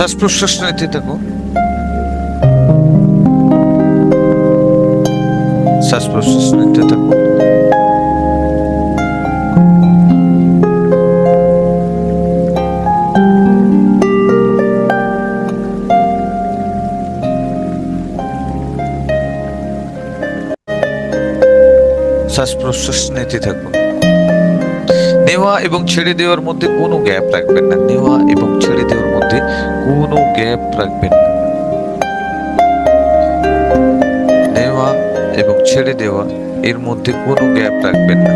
শ্বাস প্রশ্বাস নিতে থাকুন, শ্বাস প্রশ্বাস নিতে থাকুন। শ্বাস প্রশ্বাস নিতে থাকুন। নেওয়া এবং ছেড়ে দেওয়ার মধ্যে কোনো গ্যাপ রাখবেন না, নেওয়া এবং ছেড়ে দেওয়ার মধ্যে কোনো গ্যাপ রাখবেন না। নেওয়া এবং ছেড়ে দেওয়া এর মধ্যে কোনো গ্যাপ রাখবেন না।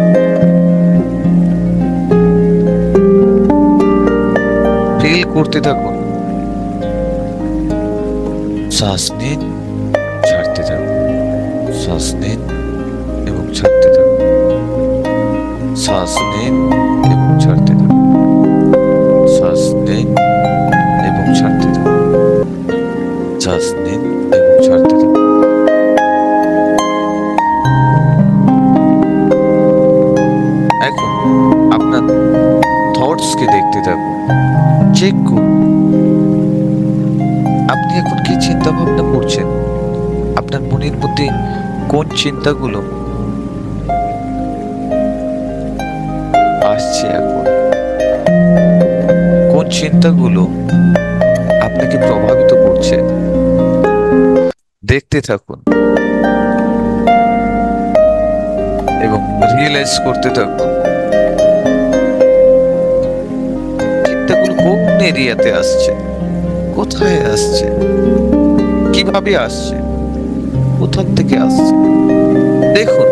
ফিল করতে থাকুন। শ্বাস নিন, ছাড়তে থাকুন, শ্বাস নিন এবং ছাড়তে থাকুন, শ্বাস নিন এবং ছাড়তে থাকুন, শ্বাস নিন এবং ছাড়তে থাকুন, শ্বাস নিন এবং ছাড়তে থাকুন। এখন আপনার থটসকে দেখতে থাকুন, চেক করুন আপনি এখন কি চিন্তা ভাবনা করছেন। আপনার মনের মধ্যে কোন চিন্তাগুলো আসছে, এখন কোন চিন্তাগুলো আপনাকে প্রভাবিত করছে, দেখতে থাকুন এবং রিয়েলাইজ করতে থাকুন চিন্তাগুলো কোন এরিয়াতে আসছে, কোথায় আসছে, কিভাবে আসছে, কোথা থেকে আসছে। দেখুন,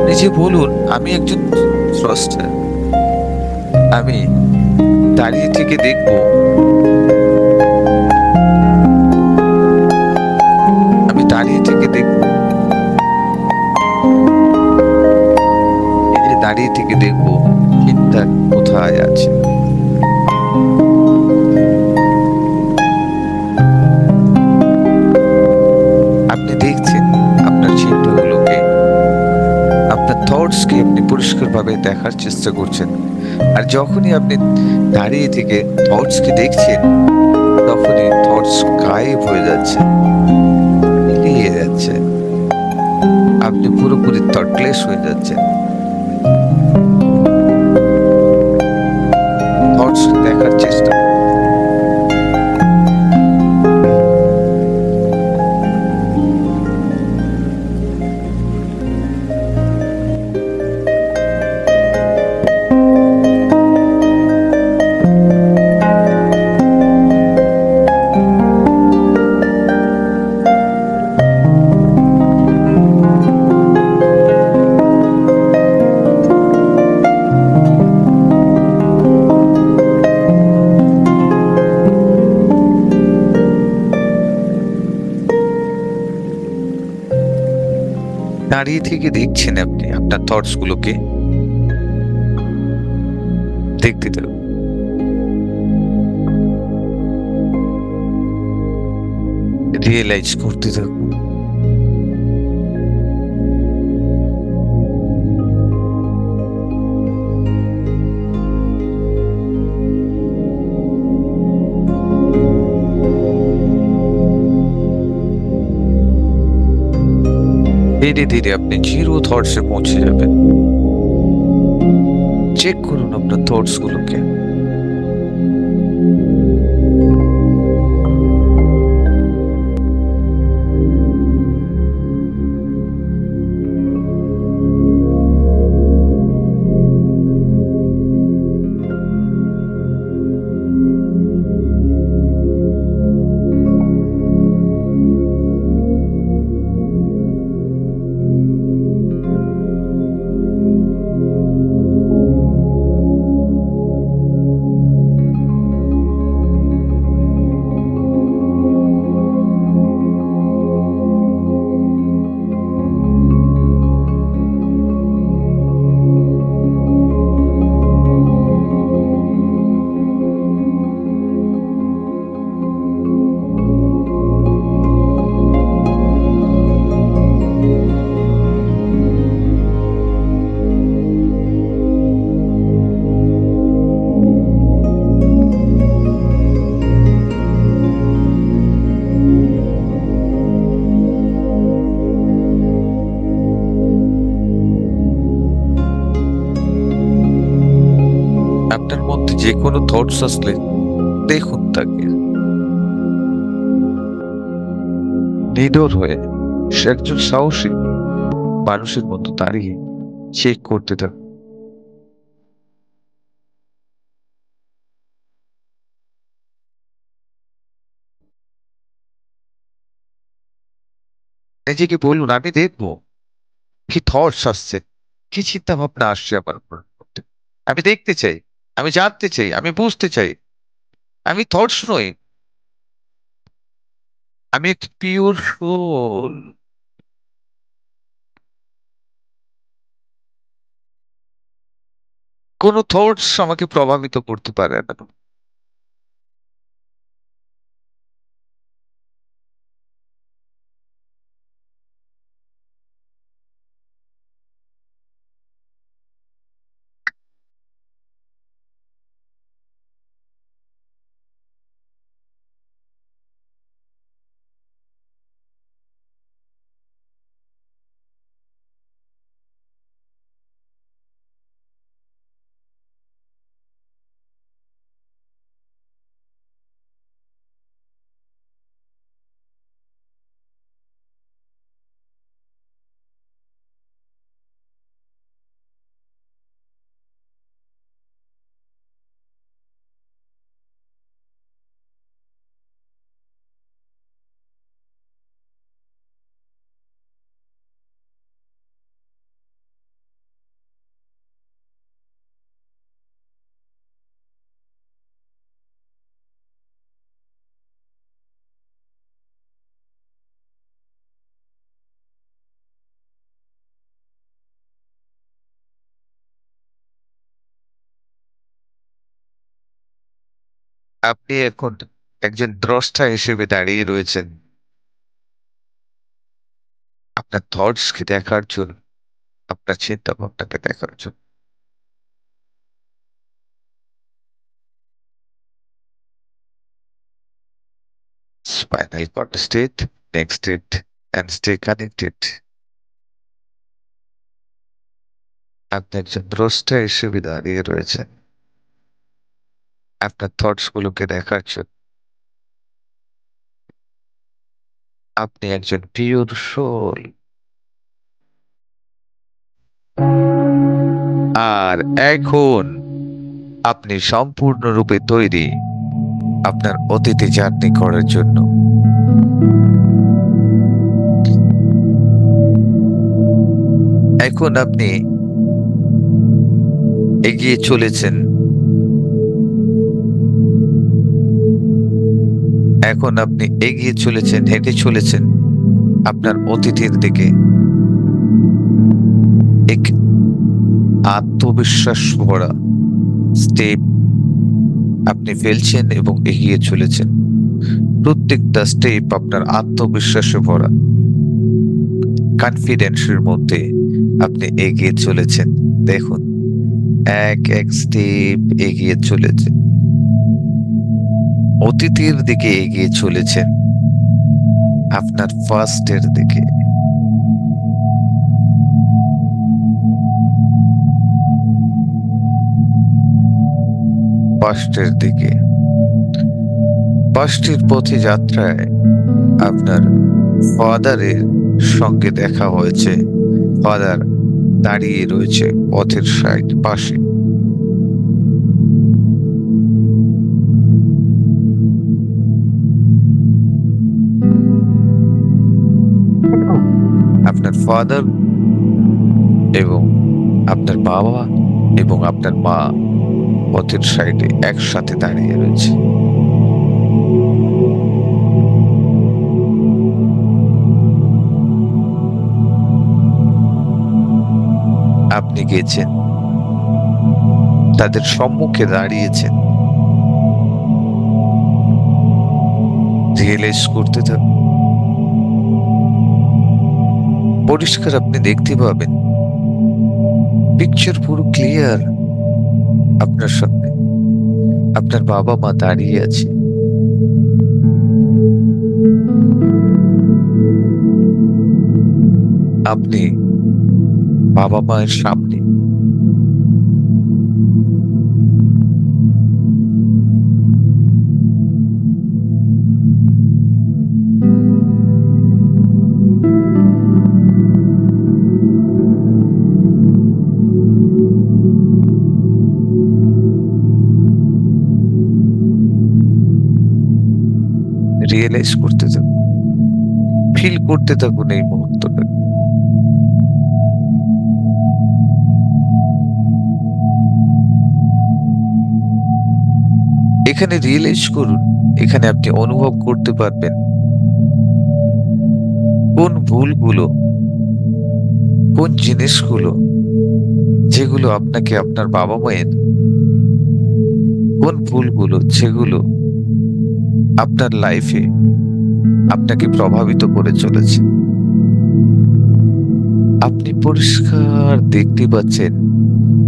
নিজে বলুন, আমি একজন স্রষ্টা। আমি দাঁড়িয়ে থেকে দেখব, আমি দাঁড়িয়ে থেকে দেখব, নিজে দাঁড়িয়ে থেকে দেখব চিন্তা কোথায় আছে। আপনি দেখছেন আপনার চিন্তাগুলোকে, আপনার থটসকে আপনি পরিষ্কারভাবে দেখার চেষ্টা করছেন। আর যখনই আপনি দাঁড়িয়ে থেকে থটসকে দেখছেন, তখনই থটস গায়েব হয়ে যাচ্ছে, মিলিয়ে যাচ্ছে, আপনি পুরোপুরি থটলেস হয়ে যাচ্ছেন। থটস দেখার চেষ্টা। দাঁড়িয়ে থেকে দেখছেন আপনি আপনার থটস গুলোকে, দেখতে থাকুন। রিয়েলাইজ করতে থাকুন। ধীরে ধীরে আপনি জিরো থটসে পৌঁছে যাবেন। চেক করুন আপনার থটস গুলোকে। যে কোনো থটস আসলে দেখুন তাকে নিডর হয়ে, সে একজন সাহসী মানুষের মতো দাঁড়িয়ে চেক করতে থাকুন। নিজেকে বলুন, আমি দেখবো কি থটস আসছে, কি চিন্তা ভাবনা আসছে আমার মধ্যে। আমি দেখতে চাই, আমি জানতে চাই, আমি বুঝতে চাই। আমি থটস নই, আমি একটা পিওর সোল। কোনো থটস আমাকে প্রভাবিত করতে পারে না। আপনি এখন একজন দ্রষ্টা হিসেবে দাঁড়িয়ে রয়েছেন, আপনার থটস কে দেখার জন্য, আপনার চিন্তা ভাবনাকে দেখার জন্য। Spinal cord state, neck state, and stay connected. আপনি একজন দ্রষ্টা হিসেবে দাঁড়িয়ে রয়েছেন আপনার থটস গুলোকে দেখার জন্য। আপনি একজন পিওর সোল। আর এখন আপনি সম্পূর্ণরূপে তৈরি আপনার অতীতে জার্নি করার জন্য। এখন আপনি এগিয়ে চলেছেন, এখন আপনি এগিয়ে চলেছেন, হেঁটে চলেছেন আপনার অতীতের দিকে। এক আত্মবিশ্বাস ভরা স্টেপ আপনি ফেলছেন এবং এগিয়ে চলেছেন। প্রত্যেকটা স্টেপ আপনার আত্মবিশ্বাসে ভরা, কনফিডেন্সের মধ্যে আপনি এগিয়ে চলেছেন। দেখুন, এক এক স্টেপ এগিয়ে চলেছেন, অতীতের দিকে এগিয়ে চলেছেন, আপনার ফার্স্টের দিকে। পাস্টের দিকে, পাস্টের পথে যাত্রায় আপনার ফাদারের সঙ্গে দেখা হয়েছে। ফাদার দাঁড়িয়ে রয়েছে পথের সাইড পাশে। আপনার ফাদার এবং আপনার বাবা এবং আপনার মা পথের সাইডে একসাথে দাঁড়িয়ে রয়েছে। আপনি গেছেন, তাদের সম্মুখে দাঁড়িয়েছেন, রিয়েলাইজ করতে থাকুন। পরিষ্কার আপনি দেখতে পাবেন, পিকচার পুরো ক্লিয়ার আপনার সামনে। আপনার বাবা মা দাঁড়িয়ে আছে, আপনি বাবা মায়ের সামনে। রিয়েলাইজ করতে থাকুন, ফিল করতে থাকুন এই মুহূর্তটা। এখানে রিয়েলাইজ করুন, এখানে আপনি অনুভব করতে পারবেন কোন ভুলগুলো, কোন জিনিসগুলো, যেগুলো আপনাকে আপনার বাবা মায়ের, কোন ভুলগুলো যেগুলো আপনার লাইফে আপনাকে প্রভাবিত করে চলেছে। আপনি পরিষ্কার দেখতে পাচ্ছেন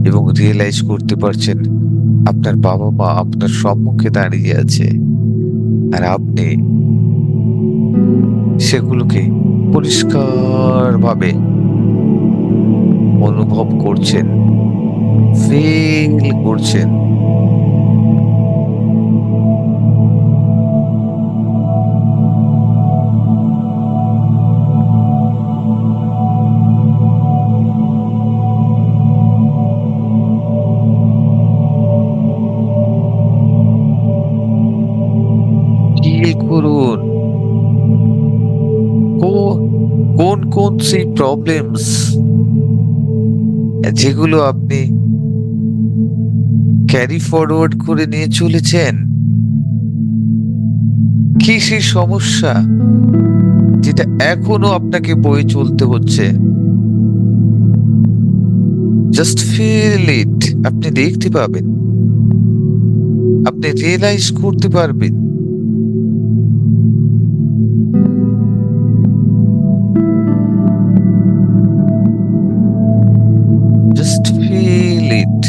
এবং রিয়েলাইজ করতে পারছেন আপনার বাবা মা আপনার সম্মুখে দাঁড়িয়ে আছে, আর আপনি সেগুলোকে পরিষ্কারভাবে অনুভব করছেন, ফিল করছেন। ফিল করুন কোন কোন সেই প্রবলেমস যেগুলো আপনি ক্যারি ফরওয়ার্ড করে নিয়ে চলেছেন। কি সেই সমস্যা যেটা এখনো আপনাকে বয়ে চলতে হচ্ছে? Just feel it. আপনি দেখতে পাবেন, আপনি রিয়েলাইজ করতে পারবেন। Just feel it.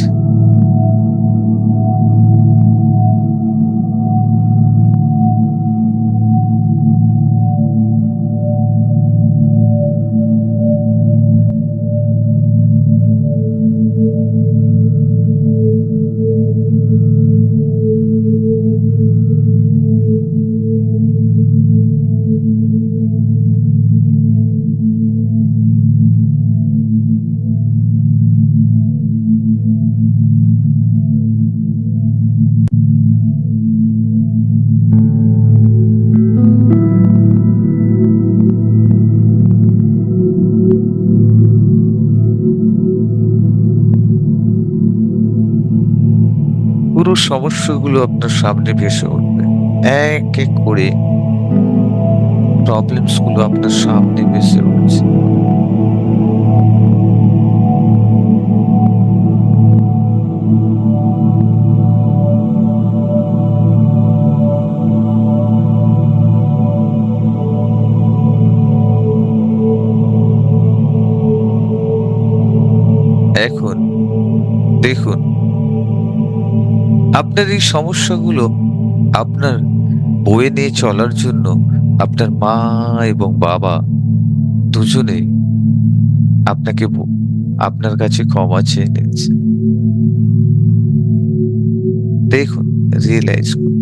পুরো সমস্যাগুলো আপনার সামনে ভেসে উঠবে, এক এক করে প্রবলেমস গুলো আপনার সামনে ভেসে উঠছে। এখন দেখুন, আপনার এই সমস্যাগুলো আপনার বয়ে নিয়ে চলার জন্য আপনার মা এবং বাবা দুজনে আপনাকে আপনার কাছে ক্ষমা চেয়ে নিচ্ছে। দেখুন, রিয়েলাইজ করুন।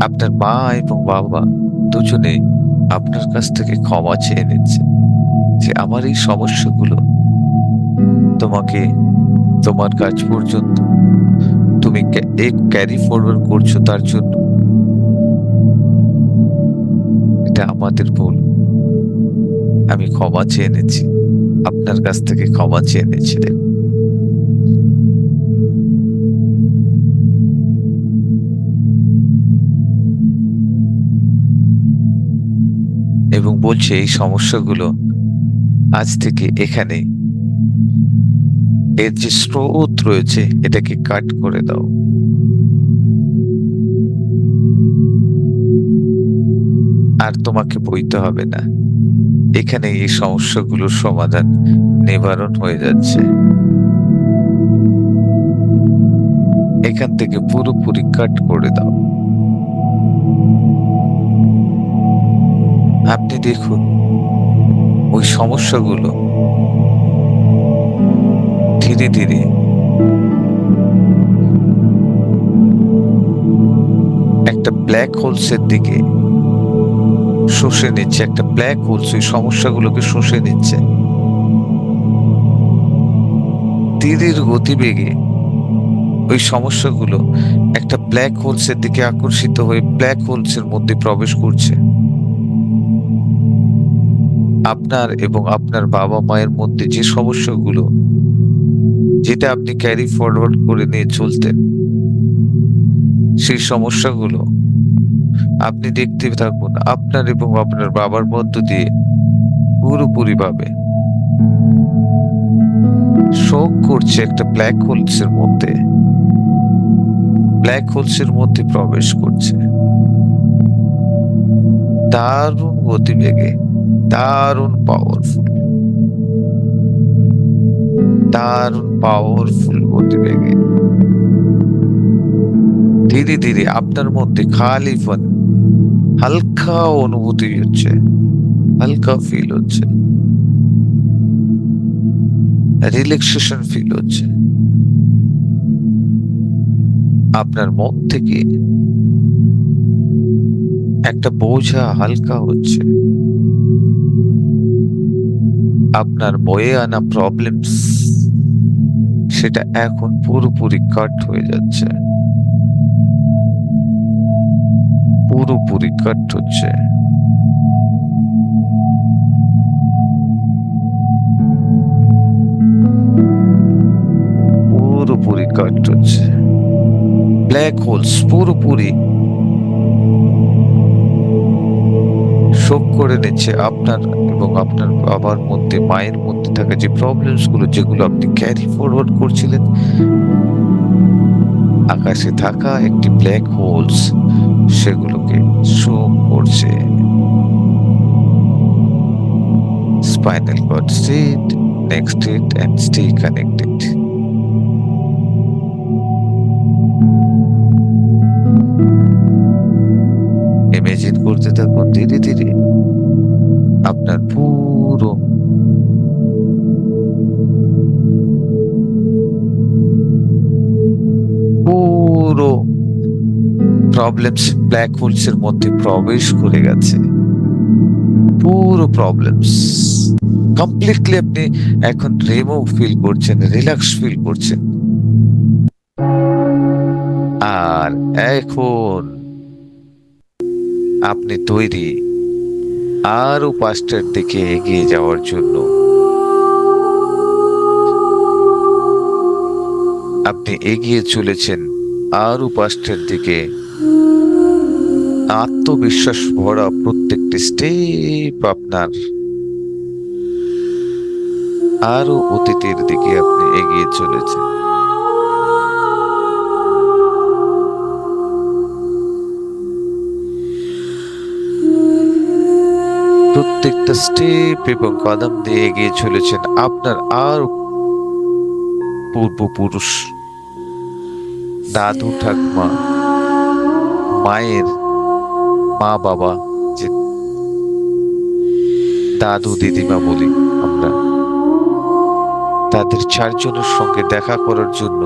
আপনার মা এবং বাবা দুজনে আপনার কাছ থেকে ক্ষমা চেয়ে নিচ্ছে যে আমার এই সমস্যাগুলো তোমাকে তোমার কাজ পর্যন্ত তুমি ক্যারি ফরওয়ার্ড করছো, তার জন্য এটা আমাদের ভুল। আমি ক্ষমা চেয়ে নিচ্ছি, আপনার কাছ থেকে ক্ষমা চেয়ে নিচ্ছি। দেখুন, এবং বলছে এই সমস্যাগুলো আজ থেকে এখানে এর যে স্রোত রয়েছে এটাকে কাট করে দাও। আর তোমাকে বইতে হবে না, এখানে এই সমস্যাগুলোর সমাধান নিবারণ হয়ে যাচ্ছে। এখান থেকে পুরোপুরি কাট করে দাও। আপনি দেখুন, ওই সমস্যাগুলো ধীরে ধীরে একটা ব্ল্যাক হোলসের দিকে শুষে নিচ্ছে। একটা ব্ল্যাক হোলস ওই সমস্যাগুলোকে শুষে নিচ্ছে। তীরের গতিবেগে ওই সমস্যাগুলো একটা ব্ল্যাক হোলসের দিকে আকর্ষিত হয়ে ব্ল্যাক হোলসের মধ্যে প্রবেশ করছে। আপনার এবং আপনার বাবা মায়ের মধ্যে যে সমস্যাগুলো, যেটা আপনি ক্যারি ফরওয়ার্ড করে নিয়ে চলতেন, সেই সমস্যাগুলো আপনি দেখতে থাকুন আপনার এবং আপনার বাবার মধ্য দিয়ে পুরোপুরি ভাবে শোক করছে একটা ব্ল্যাক হোলসের মধ্যে, ব্ল্যাক হোলসের মধ্যে প্রবেশ করছে দারুণ গতিবেগে, দারুণ পাওয়ারফুল গতিবেগে ধীরে ধীরে আপনার মধ্যে খালি হালকা অনুভূতি হচ্ছে, হালকা ফিল হচ্ছে, রিল্যাক্সেশন ফিল হচ্ছে। আপনার মন থেকে একটা বোঝা হালকা হচ্ছে, আপনার বয়ে আনা প্রবলেমস সেটা এখন পুরোপুরি কাট হয়ে যাচ্ছে, পুরোপুরি কাট হচ্ছে। পুরোপুরি কাট হচ্ছে। ব্ল্যাক হোলস পুরোপুরি শোক করে নিচ্ছে আপনার এবং আপনার বাবার মধ্যে, মায়ের মধ্যে থাকা যে প্রবলেমস গুলো, যেগুলো আপনি ক্যারি ফরওয়ার্ড করছিলেন। আকাশে থাকা একটি ব্ল্যাক হোলস সেগুলোকে শোক করছে। Spinal cord state, next state and stay connected. Imagine করতে থাকুন ধীরে ধীরে আপনার পুরো প্রবলেমস ব্ল্যাক হোলস এর মধ্যে প্রবেশ করে গেছে। পুরো প্রবলেমস কমপ্লিটলি আপনি এখন রিমুভ ফিল করছেন, রিল্যাক্স ফিল করছেন। আর এখন আপনি তৈরি আরো পাস্টের দিকে এগিয়ে যাওয়ার জন্য। আপনি এগিয়ে চলেছেন আরো পাস্টের দিকে। আত্মবিশ্বাস ভরা প্রত্যেকটি স্টেপ আপনার আরো অতীতের দিকে আপনি এগিয়ে চলেছেন। প্রত্যেকটা স্টেপ এবং কদম দিয়ে এগিয়ে চলেছেন আপনার আর পূর্বপুরুষ, দাদু ঠাকুমা, মায়ের মা বাবা, যে দাদু দিদিমা বলি আমরা, তাদের চারজনের সঙ্গে দেখা করার জন্য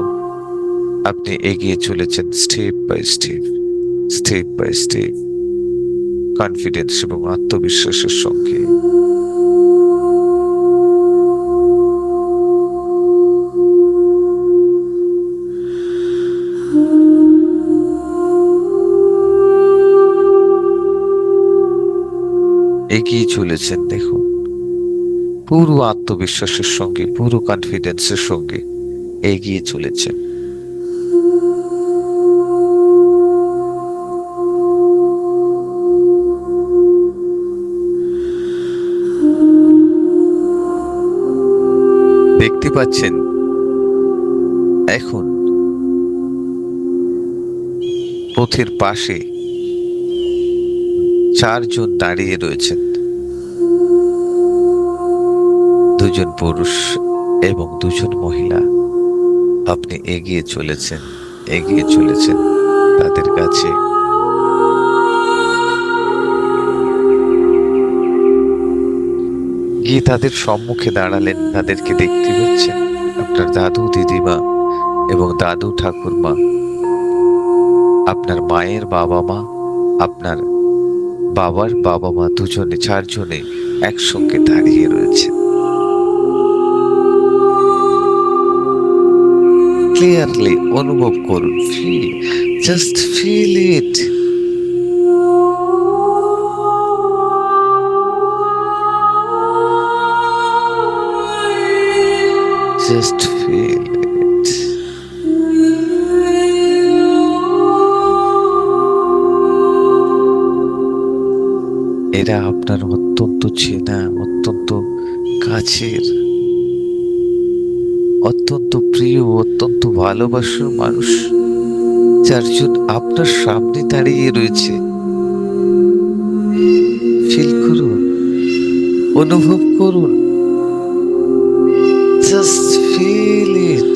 আপনি এগিয়ে চলেছেন step by step, step by step, confidence এবং আত্মবিশ্বাসের সঙ্গে। এগিয়ে চলেছেন দেখুন, পুরো আত্মবিশ্বাসের সঙ্গে, পুরো কনফিডেন্সের সঙ্গে এগিয়ে চলেছেন। দেখতে পাচ্ছেন এখন পথের পাশে চারজন দাঁড়িয়ে রয়েছেন, দুজন পুরুষ এবং দুজন মহিলা। আপনি এগিয়ে চলেছেন, এগিয়ে চলেছেন তাদের কাছে। গিয়ে তাদের সম্মুখে দাঁড়ালেন, তাদেরকে দেখতে পাচ্ছেন আপনার দাদু দিদিমা এবং দাদু ঠাকুরমা, আপনার মায়ের বাবা মা, আপনার বাবার বাবা মা, দুজনে চারজনে একসঙ্গে দাঁড়িয়ে রয়েছে। ক্লিয়ারলি অনুভব করুন। Feel, just feel it. Just feel it. এরা আপনার অত্যন্ত চেনা, অত্যন্ত কাছের, অত্যন্ত প্রিয়, অত্যন্ত ভালোবাসার মানুষ, যার জন্য আপনার সামনে দাঁড়িয়ে রয়েছে। ফিল করুন, অনুভব করুন, জাস্ট ফিল ইট।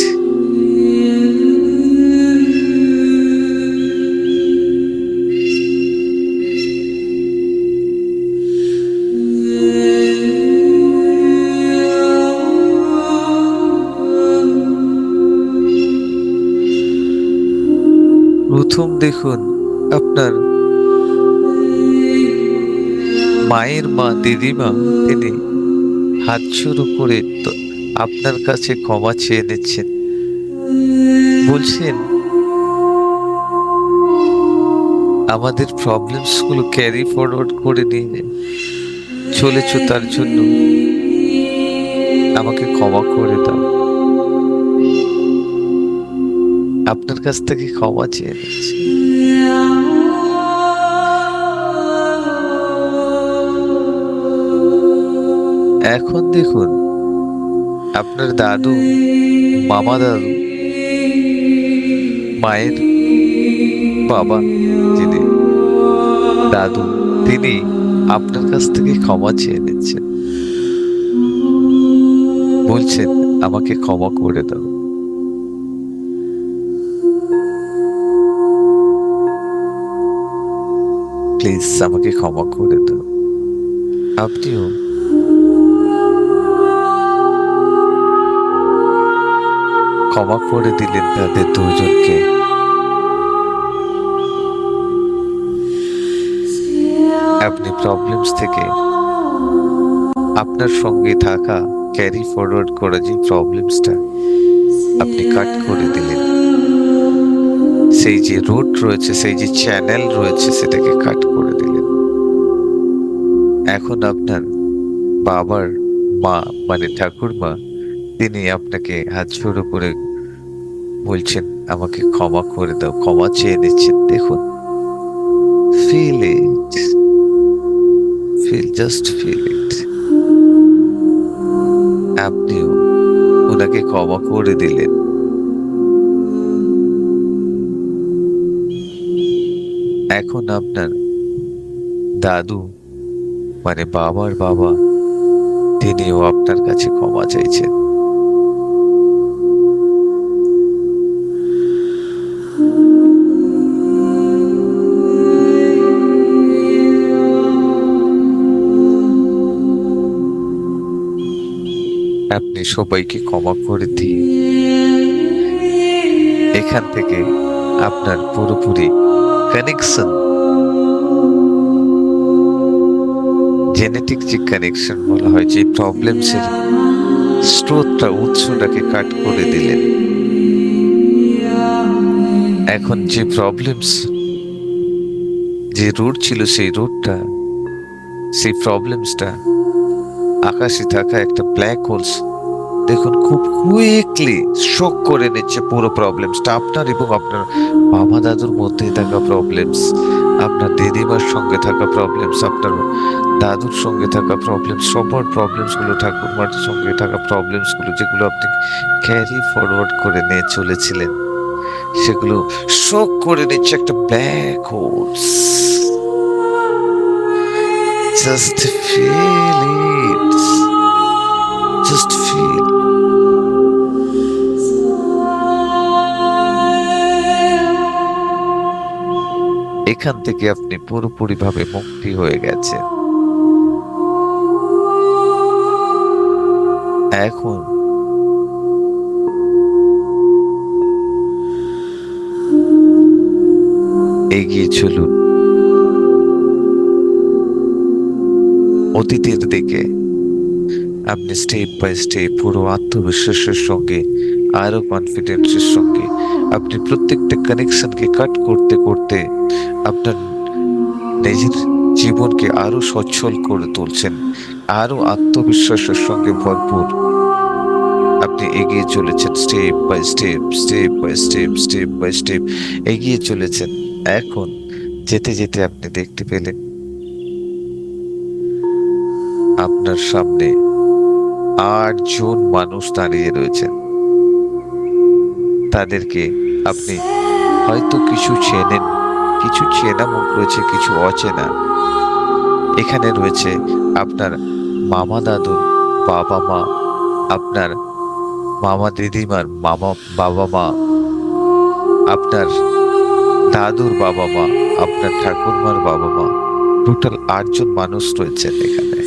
প্রথম দেখুন আপনার মায়ের মা, দিদিমা, তিনি হাত শুরু করে তো আপনার কাছে ক্ষমা চেয়ে নিচ্ছেন। বলছেন, আমাদের প্রবলেমস গুলো ক্যারি ফরওয়ার্ড করে নিয়ে চলেছ, তার জন্য আমাকে ক্ষমা করে দাও। আপনার কাছ থেকে ক্ষমা চেয়ে নিচ্ছি। এখন দেখুন আপনার দাদু, মামা দাদু, মায়ের বাবা, যিনি দাদু, তিনি আপনার কাছ থেকে ক্ষমা চেয়ে নিচ্ছেন। বলছেন, আমাকে ক্ষমা করে দাও। প্লিজ আমাকে ক্ষমা করে দাও। আপনিও ক্ষমা করে দিলেন তাদের দুজনকে। আপনি প্রবলেমস থেকে আপনার সঙ্গে থাকা, ক্যারি ফরওয়ার্ড করা যে প্রবলেমসটা আপনি কাট করে দিলেন। সেই যে রুট রয়েছে, সেই যে চ্যানেল রয়েছে, সেটাকে কাট করে দিলেন। এখন আপনার বাবার মা, মানে ঠাকুরমা, তিনি আপনাকে হাত জোড়ো করে বলছেন, আমাকে ক্ষমা করে দাও, ক্ষমা চেয়ে নিচ্ছেন। দেখুন, feel it, feel, just feel it. আপনিও ওনাকে ক্ষমা করে দিলেন। এখন আপনার দাদু, মানে বাবার বাবা, তিনিও আপনার কাছে ক্ষমা চাইছেন। আপনি সবাইকে ক্ষমা করে দিয়ে এখান থেকে আপনার পুরোপুরি কানেকশন, জেনেটিক যে কানেকশন বলা হয়, যে প্রবলেমসের স্রোতটা, উৎসটাকে কাট করে দিলেন। এখন যে প্রবলেমস, যে রুট ছিল, সেই রুটটা, সেই প্রবলেমসটা আকাশে থাকা একটা ব্ল্যাক হোলস, দেখুন, খুব কুইকলি শোক করে নিচ্ছে পুরো প্রবলেমসটা। আপনার এবং আপনার মামা দাদুর মধ্যে থাকা প্রবলেমস, আপনার দিদিমার সঙ্গে থাকা প্রবলেমস, আপনার দাদুর সঙ্গে থাকা প্রবলেমস, সবার প্রবলেমস গুলো, ঠাকুরমার সঙ্গে থাকা প্রবলেমস গুলো, যেগুলো আপনি ক্যারি ফরওয়ার্ড করে নিয়ে চলেছিলেন, সেগুলো শোক করে নিচ্ছে একটা black holes. Just feel it, just feel. এখান থেকে আপনি পুরোপুরিভাবে মুক্তি হয়ে গেছেন। এখন এগিয়ে চলুন অতীতের দিকে। আপনি স্টেপ বাই স্টেপ পুরো আত্মবিশ্বাসের সঙ্গে আরো কনফিডেন্সের সঙ্গে আপনি প্রত্যেকটা কানেকশনকে কাট করতে করতে আপনার নিজের জীবনকে আরো সচ্ছল করে তুলছেন, আরো আত্মবিশ্বাসের সঙ্গে ভরপুর আপনি এগিয়ে চলেছেন, step by step, step by step, step by step এগিয়ে চলেছেন। এখন যেতে যেতে আপনি দেখতে পেলেন আপনার সামনে 8 জন মানুষ দাঁড়িয়ে রয়েছেন। তাদেরকে আপনি হয়তো কিছু চেনেন, কিছু চেনা মুখ রয়েছে, কিছু অচেনা। এখানে রয়েছে আপনার মামা দাদুর বাবা মা, আপনার মামা দিদিমার মামা বাবা মা, আপনার দাদুর বাবা মা, আপনার ঠাকুরমার বাবা মা। টোটাল 8 জন মানুষ রয়েছেন এখানে।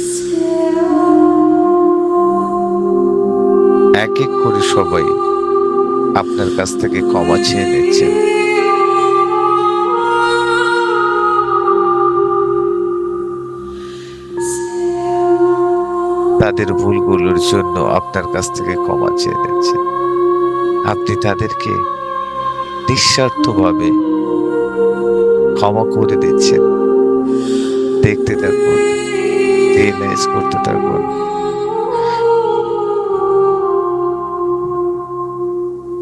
এক এক করে সবাই আপনার কাছ থেকে ক্ষমা চেয়ে নিচ্ছেন। তাদের ভুলগুলোর জন্য আপনার কাছ থেকে ক্ষমা চেয়ে নিচ্ছেন। আপনি তাদেরকে নিঃস্বার্থভাবে ক্ষমা করে দিচ্ছেন। দেখতে থাকুন, রিয়েলাইজ করতে থাকুন,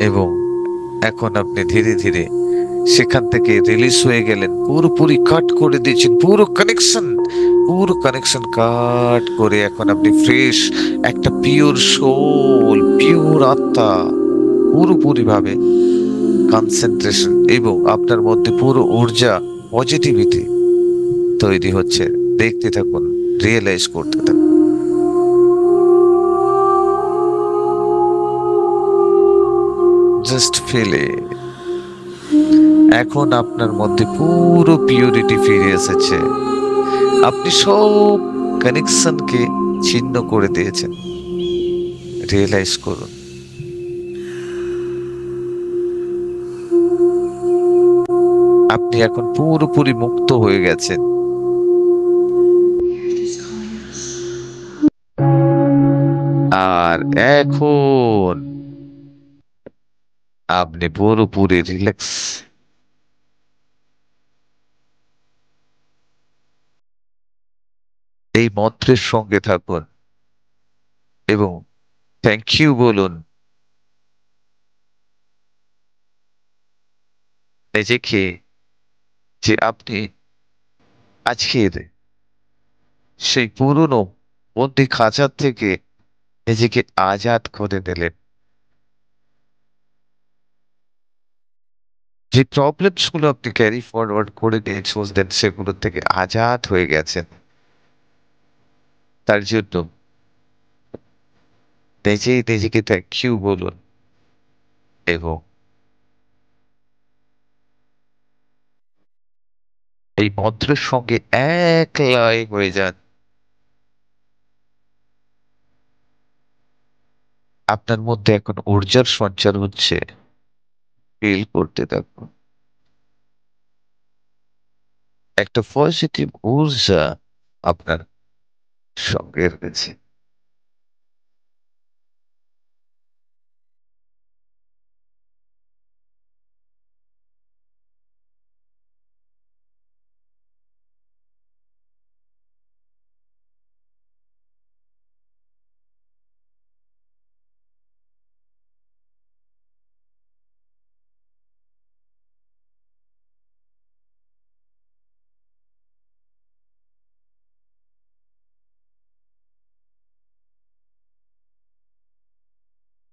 এবং এখন আপনি ধীরে ধীরে সেখান থেকে রিলিজ হয়ে গেলেন, পুরোপুরি কাট করে দিয়েছেন পুরো কানেকশন কাট করে এখন আপনি ফ্রেশ, একটা পিওর সোল, পিওর আত্মা, পুরোপুরি ভাবে কনসেন্ট্রেশন এবং আপনার মধ্যে পুরো ঊর্জা, পজিটিভিটি তৈরি হচ্ছে। দেখতে থাকুন, রিয়েলাইজ করতে থাকুন। Just feel it. এখন আপনার মধ্যে পুরো পিউরিটি ফিরে এসেছে। আপনি সব কানেকশনকে ছিন্ন করে দিয়েছেন। রিয়েলাইজ করুন, আপনি এখন পুরোপুরি মুক্ত হয়ে গেছেন। আর এখন আপনি পুরোপুরি রিল্যাক্স। এই মন্ত্রের সঙ্গে থাকুন এবং থ্যাংক ইউ বলুন নিজেকে, যে আপনি আজকের সেই পুরনো বন্দি খাঁচার থেকে নিজেকে আজাদ করে দিলেন। যে প্রবলেমস গুলো আপনি ক্যারি ফরওয়ার্ড করে নিয়ে চলতেন সেগুলো থেকে আজাদ হয়ে গেছেন। তার জন্য নিজেই নিজেকে থ্যাংক ইউ বলুন এবং এই মন্ত্রের সঙ্গে এক লয় হয়ে যান। আপনার মধ্যে এখন ঊর্জার সঞ্চার হচ্ছে, ফিল করতে থাকুন। একটা পজিটিভ ঊর্জা আপনার সঙ্গে রয়েছে।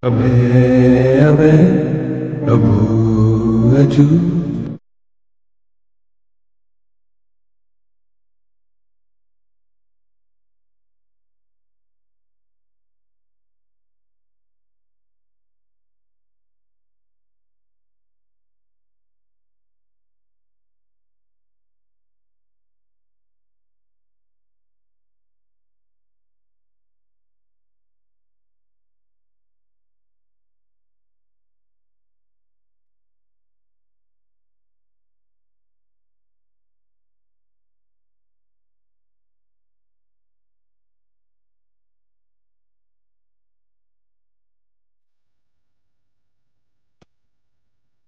अबे अबे प्रभु अजू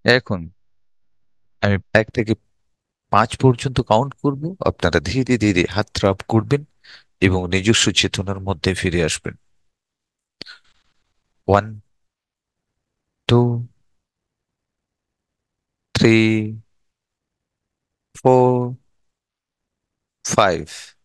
এখন আমি 1 থেকে 5 পর্যন্ত কাউন্ট করব, আপনারা ধীরে ধীরে হাত রাব করবেন এবং নিজস্ব চেতনার মধ্যে ফিরে আসবেন। 1, 2, 3, 4, 5।